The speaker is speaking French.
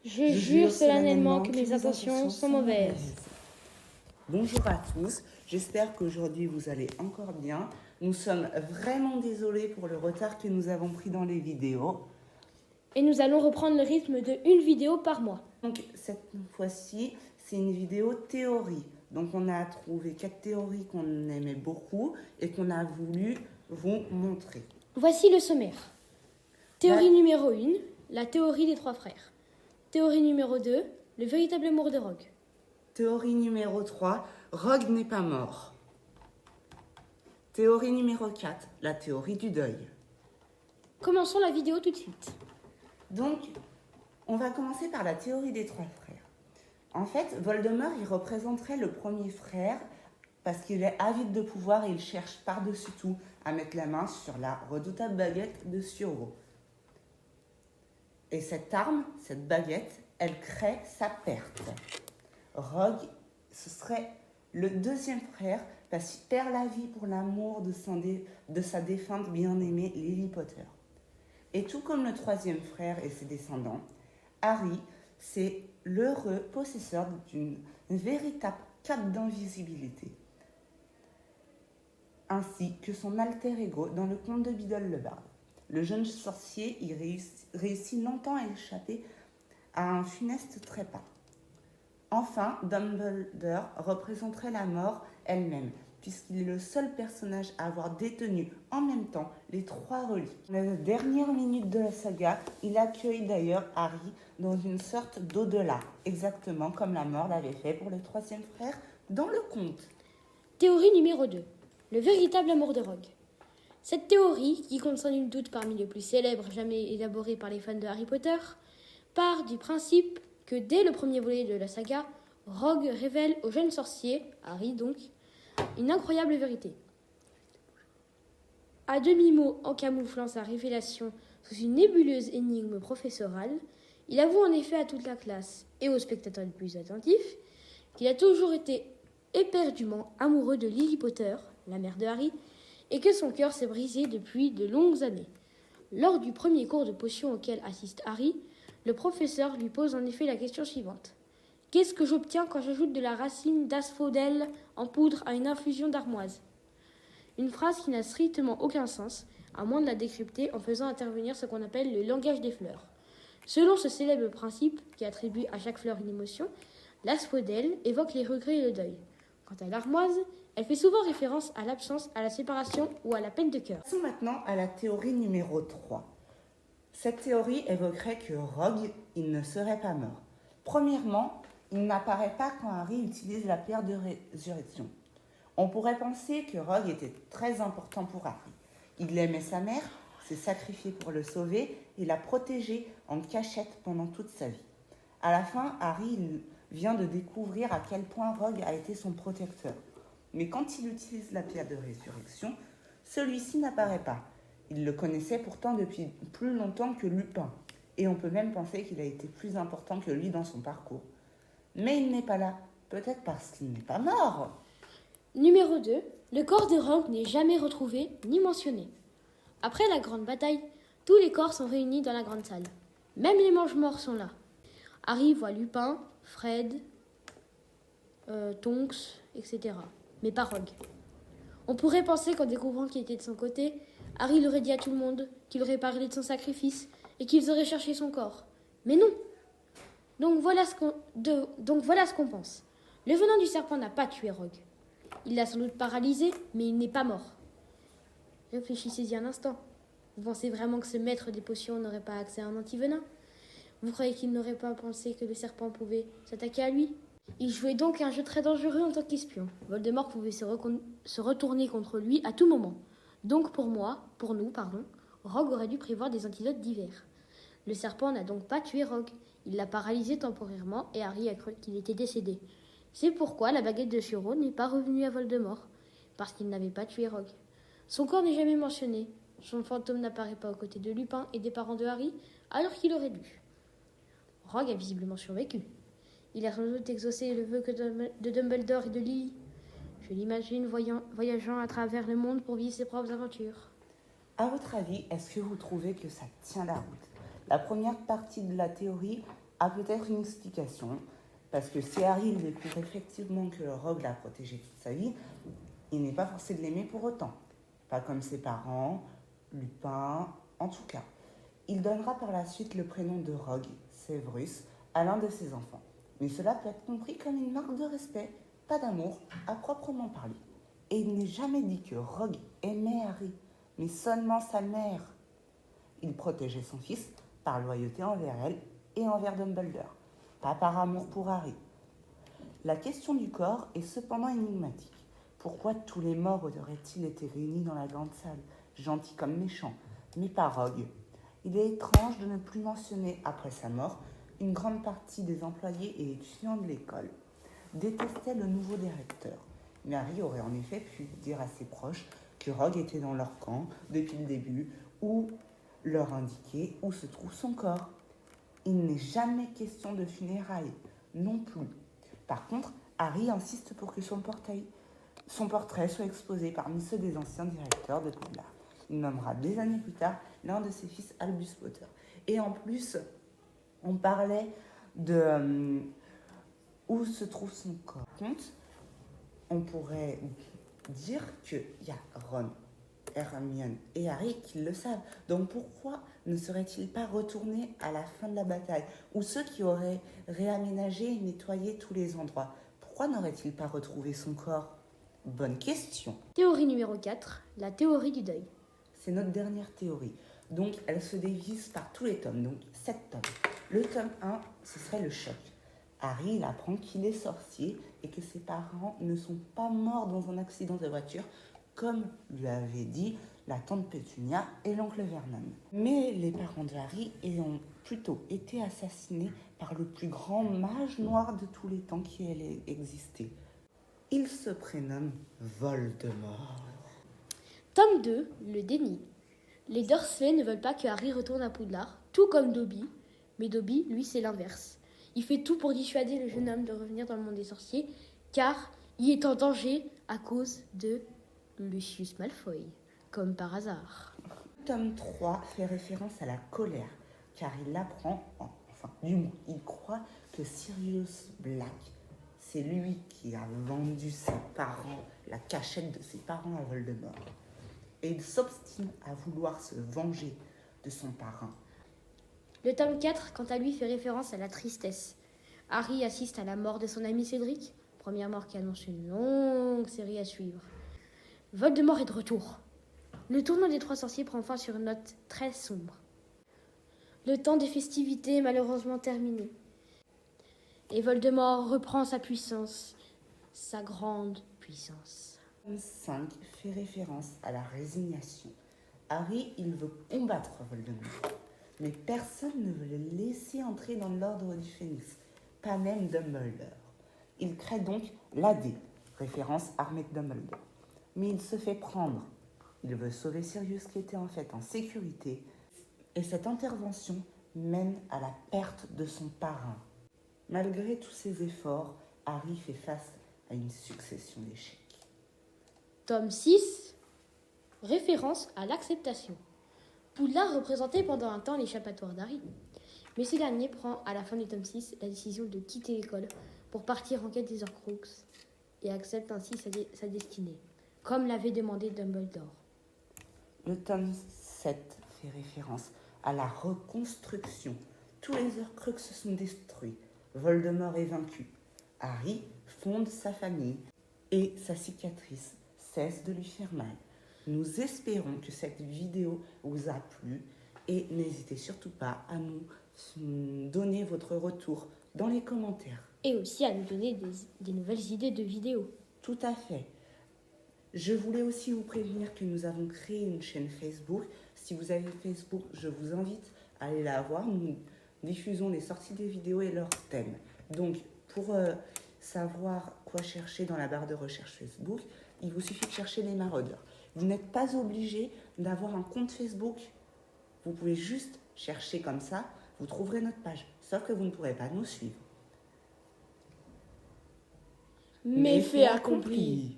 Je jure solennellement que mes intentions sont mauvaises. Bonjour à tous, j'espère qu'aujourd'hui vous allez encore bien. Nous sommes vraiment désolés pour le retard que nous avons pris dans les vidéos. Et nous allons reprendre le rythme de une vidéo par mois. Donc cette fois-ci, c'est une vidéo théorie. Donc on a trouvé 4 théories qu'on aimait beaucoup et qu'on a voulu vous montrer. Voici le sommaire. Théorie numéro 1, la théorie des 3 frères. Théorie numéro 2, le véritable amour de Rogue. Théorie numéro 3, Rogue n'est pas mort. Théorie numéro 4, la théorie du deuil. Commençons la vidéo tout de suite. Donc, on va commencer par la théorie des 3 frères. En fait, Voldemort, il représenterait le premier frère parce qu'il est avide de pouvoir et il cherche par-dessus tout à mettre la main sur la redoutable baguette de Suro. Et cette arme, cette baguette, elle crée sa perte. Rogue, ce serait le deuxième frère parce qu'il perd la vie pour l'amour de sa défunte bien-aimée Lily Potter. Et tout comme le troisième frère et ses descendants, Harry, c'est l'heureux possesseur d'une véritable cape d'invisibilité, ainsi que son alter ego dans le conte de Biddle le Barde. Le jeune sorcier y réussit longtemps à échapper à un funeste trépas. Enfin, Dumbledore représenterait la mort elle-même, puisqu'il est le seul personnage à avoir détenu en même temps les 3 reliques. Dans la dernière minute de la saga, il accueille d'ailleurs Harry dans une sorte d'au-delà, exactement comme la mort l'avait fait pour le troisième frère dans le conte. Théorie numéro 2, le véritable amour de Rogue. Cette théorie, qui compte sans nul doute parmi les plus célèbres jamais élaborées par les fans de Harry Potter, part du principe que dès le premier volet de la saga, Rogue révèle au jeune sorcier, Harry donc, une incroyable vérité. À demi-mot, en camouflant sa révélation sous une nébuleuse énigme professorale, il avoue en effet à toute la classe et aux spectateurs les plus attentifs qu'il a toujours été éperdument amoureux de Lily Potter, la mère de Harry, et que son cœur s'est brisé depuis de longues années. Lors du premier cours de potions auquel assiste Harry, le professeur lui pose en effet la question suivante. Qu'est-ce que j'obtiens quand j'ajoute de la racine d'asphodèle en poudre à une infusion d'armoise ? Une phrase qui n'a strictement aucun sens, à moins de la décrypter en faisant intervenir ce qu'on appelle le langage des fleurs. Selon ce célèbre principe, qui attribue à chaque fleur une émotion, l'asphodèle évoque les regrets et le deuil. Quant à l'armoise, elle fait souvent référence à l'absence, à la séparation ou à la peine de cœur. Passons maintenant à la théorie numéro 3. Cette théorie évoquerait que Rogue, il ne serait pas mort. Premièrement, il n'apparaît pas quand Harry utilise la pierre de résurrection. On pourrait penser que Rogue était très important pour Harry. Il aimait sa mère, s'est sacrifié pour le sauver et l'a protégé en cachette pendant toute sa vie. À la fin, Harry vient de découvrir à quel point Rogue a été son protecteur. Mais quand il utilise la pierre de résurrection, celui-ci n'apparaît pas. Il le connaissait pourtant depuis plus longtemps que Lupin. Et on peut même penser qu'il a été plus important que lui dans son parcours. Mais il n'est pas là, peut-être parce qu'il n'est pas mort. Numéro 2, le corps de Rogue n'est jamais retrouvé ni mentionné. Après la grande bataille, tous les corps sont réunis dans la grande salle. Même les mange-morts sont là. Harry voit Lupin, Fred, Tonks, etc. Mais pas Rogue. On pourrait penser qu'en découvrant qu'il était de son côté, Harry l'aurait dit à tout le monde, qu'il aurait parlé de son sacrifice et qu'ils auraient cherché son corps. Mais non. Donc voilà ce qu'on pense. Le venin du serpent n'a pas tué Rogue. Il l'a sans doute paralysé, mais il n'est pas mort. Réfléchissez-y un instant. Vous pensez vraiment que ce maître des potions n'aurait pas accès à un antivenin ? Vous croyez qu'il n'aurait pas pensé que le serpent pouvait s'attaquer à lui ? Il jouait donc un jeu très dangereux en tant qu'espion. Voldemort pouvait se retourner contre lui à tout moment. Donc pour nous, Rogue aurait dû prévoir des antidotes divers. Le serpent n'a donc pas tué Rogue. Il l'a paralysé temporairement et Harry a cru qu'il était décédé. C'est pourquoi la baguette de Suro n'est pas revenue à Voldemort, parce qu'il n'avait pas tué Rogue. Son corps n'est jamais mentionné. Son fantôme n'apparaît pas aux côtés de Lupin et des parents de Harry, alors qu'il aurait dû. Rogue a visiblement survécu. Il a sans doute exaucé le vœu de Dumbledore et de Lily. Je l'imagine voyageant à travers le monde pour vivre ses propres aventures. À votre avis, est-ce que vous trouvez que ça tient la route ? La première partie de la théorie a peut-être une explication, parce que si Harry il découvre effectivement que Rogue l'a protégé toute sa vie, il n'est pas forcé de l'aimer pour autant. Pas comme ses parents, Lupin, en tout cas. Il donnera par la suite le prénom de Rogue, Severus, à l'un de ses enfants. Mais cela peut être compris comme une marque de respect, pas d'amour, à proprement parler. Et il n'est jamais dit que Rogue aimait Harry, mais seulement sa mère. Il protégeait son fils par loyauté envers elle et envers Dumbledore, pas par amour pour Harry. La question du corps est cependant énigmatique. Pourquoi tous les morts auraient-ils été réunis dans la grande salle, gentils comme méchants, mais pas Rogue? Il est étrange de ne plus mentionner, après sa mort, une grande partie des employés et étudiants de l'école détestaient le nouveau directeur. Mais Harry aurait en effet pu dire à ses proches que Rogue était dans leur camp depuis le début ou leur indiquer où se trouve son corps. Il n'est jamais question de funérailles, non plus. Par contre, Harry insiste pour que son portrait soit exposé parmi ceux des anciens directeurs de Poudlard. Il nommera des années plus tard l'un de ses fils, Albus Potter. Et en plus, on parlait de où se trouve son corps. Par contre, on pourrait dire qu'il y a Ron, Hermione et Harry qui le savent. Donc pourquoi ne seraient-ils pas retournés à la fin de la bataille? Ou ceux qui auraient réaménagé et nettoyé tous les endroits? Pourquoi n'auraient-ils pas retrouvé son corps? Bonne question. Théorie numéro 4, la théorie du deuil. C'est notre dernière théorie. Donc elle se divise par tous les tomes, donc 7 tomes. Le tome 1, ce serait le choc. Harry, il apprend qu'il est sorcier et que ses parents ne sont pas morts dans un accident de voiture, comme lui avait dit la tante Pétunia et l'oncle Vernon. Mais les parents de Harry ont plutôt été assassinés par le plus grand mage noir de tous les temps qui ait existé. Il se prénomme Voldemort. Tome 2, le déni. Les Dursley ne veulent pas que Harry retourne à Poudlard, tout comme Dobby. Mais Dobby, lui, c'est l'inverse. Il fait tout pour dissuader le jeune homme de revenir dans le monde des sorciers, car il est en danger à cause de Lucius Malfoy, comme par hasard. Tome 3 fait référence à la colère, car il apprend, enfin du moins, il croit que Sirius Black, c'est lui qui a vendu ses parents, la cachette de ses parents à Voldemort. Et il s'obstine à vouloir se venger de son parrain. Le tome 4, quant à lui, fait référence à la tristesse. Harry assiste à la mort de son ami Cédric, première mort qui annonce une longue série à suivre. Voldemort est de retour. Le tournoi des 3 sorciers prend fin sur une note très sombre. Le temps des festivités est malheureusement terminé. Et Voldemort reprend sa puissance, sa grande puissance. Tome 5 fait référence à la résignation. Harry, il veut combattre Voldemort. Mais personne ne veut le laisser entrer dans l'ordre du Phénix, pas même Dumbledore. Il crée donc l'AD, référence armée de Dumbledore. Mais il se fait prendre. Il veut sauver Sirius qui était en fait en sécurité. Et cette intervention mène à la perte de son parrain. Malgré tous ses efforts, Harry fait face à une succession d'échecs. Tome 6, référence à l'acceptation. Poudlard représentait pendant un temps l'échappatoire d'Harry. Mais ce dernier prend, à la fin du tome 6, la décision de quitter l'école pour partir en quête des Horcruxes et accepte ainsi sa destinée, comme l'avait demandé Dumbledore. Le tome 7 fait référence à la reconstruction. Tous les Horcruxes sont détruits. Voldemort est vaincu. Harry fonde sa famille et sa cicatrice cesse de lui faire mal. Nous espérons que cette vidéo vous a plu et n'hésitez surtout pas à nous donner votre retour dans les commentaires. Et aussi à nous donner des nouvelles idées de vidéos. Tout à fait. Je voulais aussi vous prévenir que nous avons créé une chaîne Facebook. Si vous avez Facebook, je vous invite à aller la voir. Nous diffusons les sorties des vidéos et leurs thèmes. Donc, pour savoir quoi chercher dans la barre de recherche Facebook, il vous suffit de chercher les maraudeurs. Vous n'êtes pas obligé d'avoir un compte Facebook. Vous pouvez juste chercher comme ça, vous trouverez notre page. Sauf que vous ne pourrez pas nous suivre. Méfait accompli.